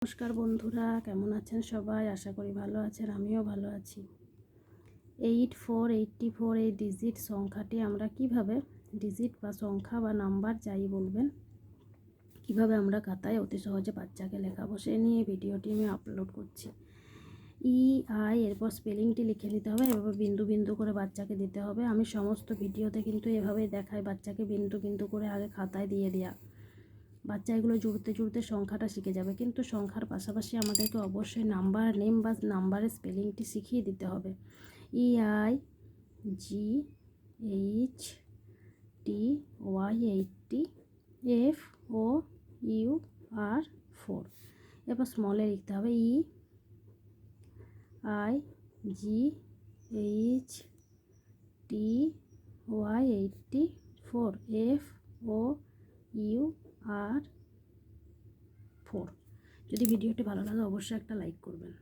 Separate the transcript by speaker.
Speaker 1: নমস্কার বন্ধুরা, কেমন আছেন সবাই? আশা করি ভালো আছেন, আমিও ভালো আছি। 8484 এই ডিজিট সংখ্যাটি আমরা কিভাবে, ডিজিট বা সংখ্যা বা নাম্বার যাই বলবেন, কিভাবে আমরা খাতায় অতি সহজে বাচ্চাকে লেখাবো সে নিয়ে ভিডিওটি আমি আপলোড করছি। এরপর স্পেলিংটি লিখে নিতে হবে, এভাবে বিন্দু বিন্দু করে বাচ্চাকে দিতে হবে। আমি সমস্ত ভিডিওতে কিন্তু এভাবেই দেখাই, বাচ্চাকে বিন্দু বিন্দু করে আগে খাতায় দিয়ে দেওয়া। বাচ্চা এগুলো জুড়তে জুড়তে সংখ্যাটা শিখে যাবে, কিন্তু সংখ্যার পাশাপাশি আমাদেরকে অবশ্যই নাম্বার নেম বা নাম্বারের স্পেলিংটি শিখিয়ে দিতে হবে। EIGHTY 80FOUR 4। এরপর স্মলে লিখতে হবে EIGHTY 84 FOUR 4। যদি ভিডিওটি ভালো লাগে অবশ্যই একটা লাইক করবেন।